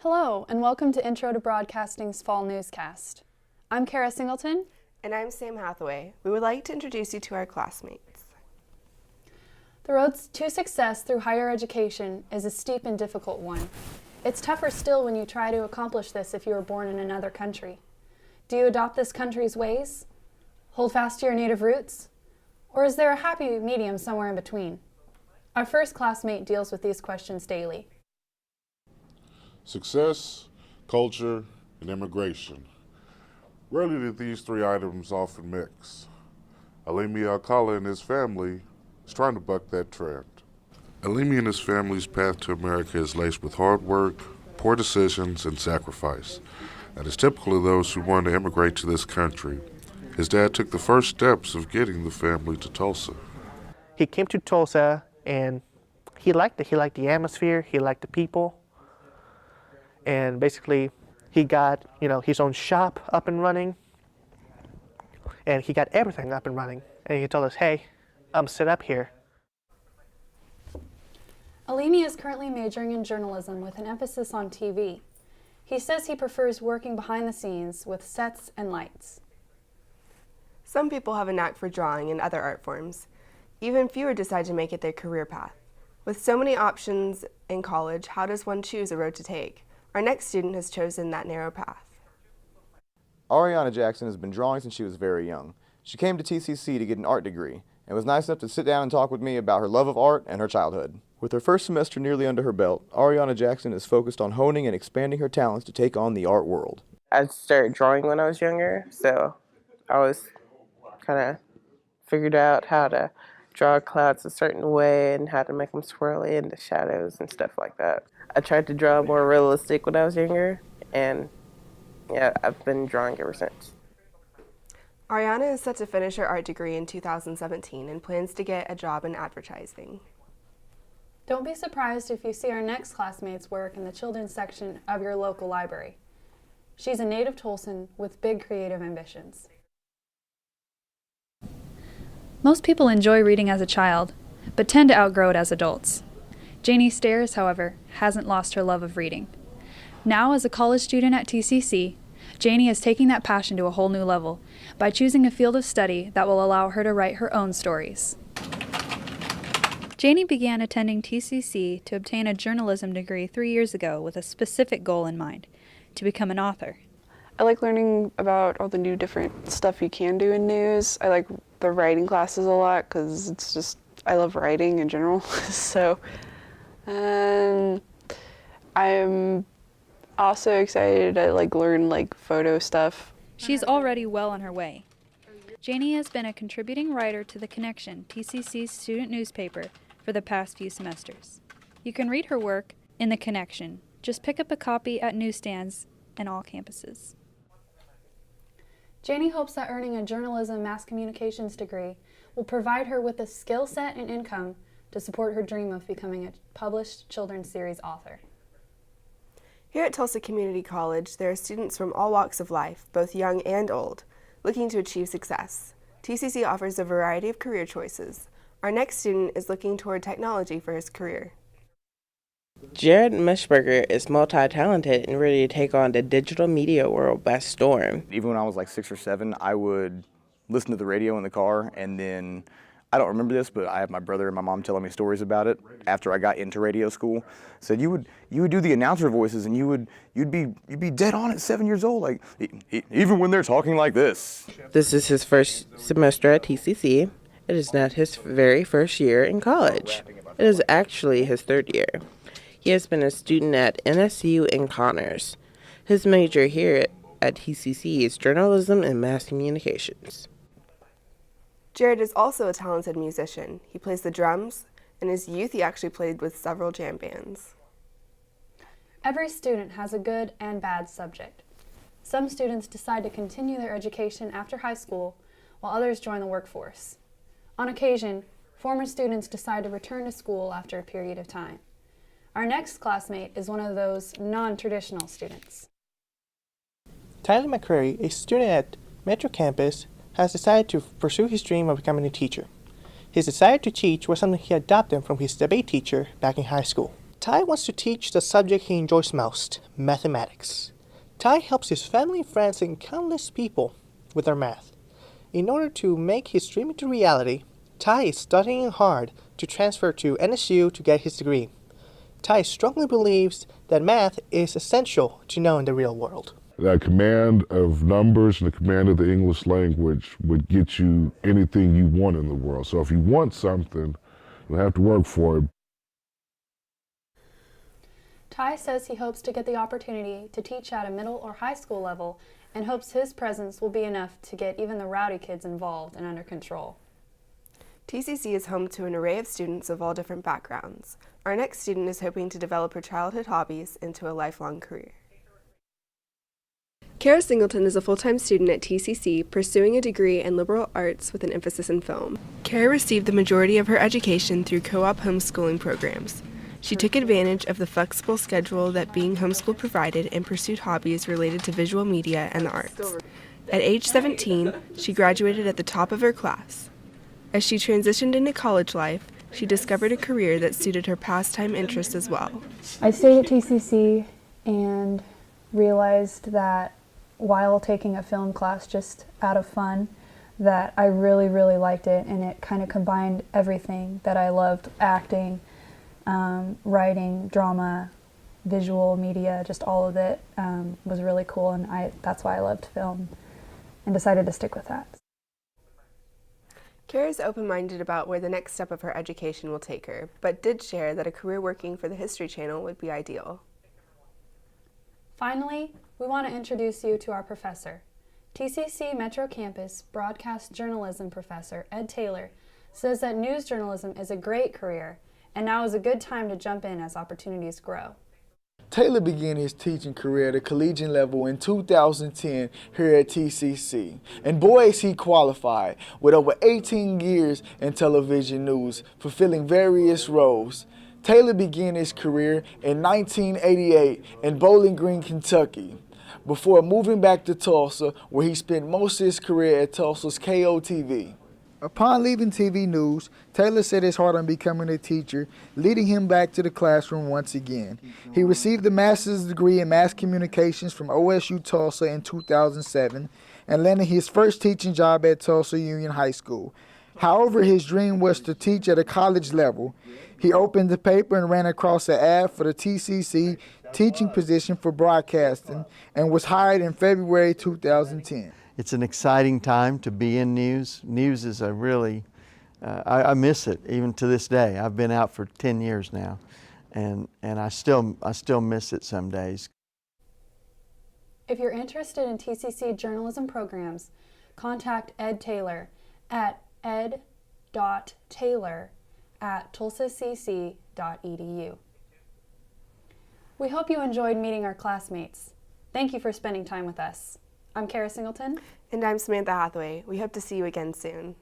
Hello, and welcome to Intro to Broadcasting's Fall Newscast. I'm Kara Singleton. And I'm Sam Hathaway. We would like to introduce you to our classmates. The road to success through higher education is a steep and difficult one. It's tougher still when you try to accomplish this if you were born in another country. Do you adopt this country's ways? Hold fast to your native roots? Or is there a happy medium somewhere in between? Our first classmate deals with these questions daily. Success, culture, and immigration. Rarely do these three items often mix. Alimi Alcala and his family is trying to buck that trend. Alimi and his family's path to America is laced with hard work, poor decisions, and sacrifice. And is typical of those who want to immigrate to this country. His dad took the first steps of getting the family to Tulsa. He came to Tulsa and he liked it. He liked the atmosphere, he liked the people. And basically, he got, his own shop up and running. And he got everything up and running. And he told us, hey, I'm set up here. Alimi is currently majoring in journalism with an emphasis on TV. He says he prefers working behind the scenes with sets and lights. Some people have a knack for drawing and other art forms. Even fewer decide to make it their career path. With so many options in college, how does one choose a road to take? Our next student has chosen that narrow path. Ariana Jackson has been drawing since she was very young. She came to TCC to get an art degree and was nice enough to sit down and talk with me about her love of art and her childhood. With her first semester nearly under her belt, Ariana Jackson is focused on honing and expanding her talents to take on the art world. I started drawing when I was younger, so I was kind of figured out how to draw clouds a certain way and how to make them swirly into shadows and stuff like that. I tried to draw more realistic when I was younger, and yeah, I've been drawing ever since. Ariana is set to finish her art degree in 2017 and plans to get a job in advertising. Don't be surprised if you see our next classmate's work in the children's section of your local library. She's a native Tulsan with big creative ambitions. Most people enjoy reading as a child, but tend to outgrow it as adults. Janie Stairs, however, hasn't lost her love of reading. Now, as a college student at TCC, Janie is taking that passion to a whole new level by choosing a field of study that will allow her to write her own stories. Janie began attending TCC to obtain a journalism degree 3 years ago with a specific goal in mind, to become an author. I like learning about all the new different stuff you can do in news. I like the writing classes a lot because I love writing in general. So I'm also excited to learn photo stuff. She's already well on her way. Janie has been a contributing writer to The Connection, TCC's student newspaper, for the past few semesters. You can read her work in The Connection. Just pick up a copy at newsstands and all campuses. Janie hopes that earning a journalism mass communications degree will provide her with the skill set and income to support her dream of becoming a published children's series author. Here at Tulsa Community College, there are students from all walks of life, both young and old, looking to achieve success. TCC offers a variety of career choices. Our next student is looking toward technology for his career. Jared Mushberger is multi-talented and ready to take on the digital media world by storm. Even when I was like 6 or 7, I would listen to the radio in the car, and then I don't remember this, but I have my brother and my mom telling me stories about it after I got into radio school. Said you would do the announcer voices, and you'd be dead on at 7 years old, like even when they're talking like this. This is his first semester at TCC. It is not his very first year in college. It is actually his third year. He has been a student at NSU and Connors. His major here at TCC is journalism and mass communications. Jared is also a talented musician. He plays the drums. In his youth, he actually played with several jam bands. Every student has a good and bad subject. Some students decide to continue their education after high school, while others join the workforce. On occasion, former students decide to return to school after a period of time. Our next classmate is one of those non-traditional students. Tyler McCrary, a student at Metro Campus, has decided to pursue his dream of becoming a teacher. His desire to teach was something he adopted from his debate teacher back in high school. Ty wants to teach the subject he enjoys most, mathematics. Ty helps his family, friends, and countless people with their math. In order to make his dream into reality, Ty is studying hard to transfer to NSU to get his degree. Ty strongly believes that math is essential to know in the real world. That command of numbers and the command of the English language would get you anything you want in the world. So if you want something, you'll have to work for it. Ty says he hopes to get the opportunity to teach at a middle or high school level and hopes his presence will be enough to get even the rowdy kids involved and under control. TCC is home to an array of students of all different backgrounds. Our next student is hoping to develop her childhood hobbies into a lifelong career. Kara Singleton is a full-time student at TCC, pursuing a degree in liberal arts with an emphasis in film. Kara received the majority of her education through co-op homeschooling programs. She took advantage of the flexible schedule that being homeschooled provided and pursued hobbies related to visual media and the arts. At age 17, she graduated at the top of her class. As she transitioned into college life, she discovered a career that suited her pastime interests as well. I stayed at TCC and realized that while taking a film class just out of fun, that I really, really liked it, and it kind of combined everything that I loved: acting, writing, drama, visual media, just all of it was really cool, and that's why I loved film and decided to stick with that. Kara is open-minded about where the next step of her education will take her, but did share that a career working for the History Channel would be ideal. Finally, we want to introduce you to our professor. TCC Metro Campus Broadcast Journalism Professor Ed Taylor says that news journalism is a great career, and now is a good time to jump in as opportunities grow. Taylor began his teaching career at a collegiate level in 2010 here at TCC. And boy, is he qualified, with over 18 years in television news, fulfilling various roles. Taylor began his career in 1988 in Bowling Green, Kentucky, before moving back to Tulsa, where he spent most of his career at Tulsa's KOTV. Upon leaving TV news, Taylor set his heart on becoming a teacher, leading him back to the classroom once again. He received a master's degree in mass communications from OSU Tulsa in 2007 and landed his first teaching job at Tulsa Union High School. However, his dream was to teach at a college level. He opened the paper and ran across an ad for the TCC teaching position for broadcasting and was hired in February 2010. It's an exciting time to be in news. News is a really, I miss it even to this day. I've been out for 10 years now, and I still miss it some days. If you're interested in TCC journalism programs, contact Ed Taylor at ed.taylor@tulsacc.edu. We hope you enjoyed meeting our classmates. Thank you for spending time with us. I'm Kara Singleton. And I'm Samantha Hathaway. We hope to see you again soon.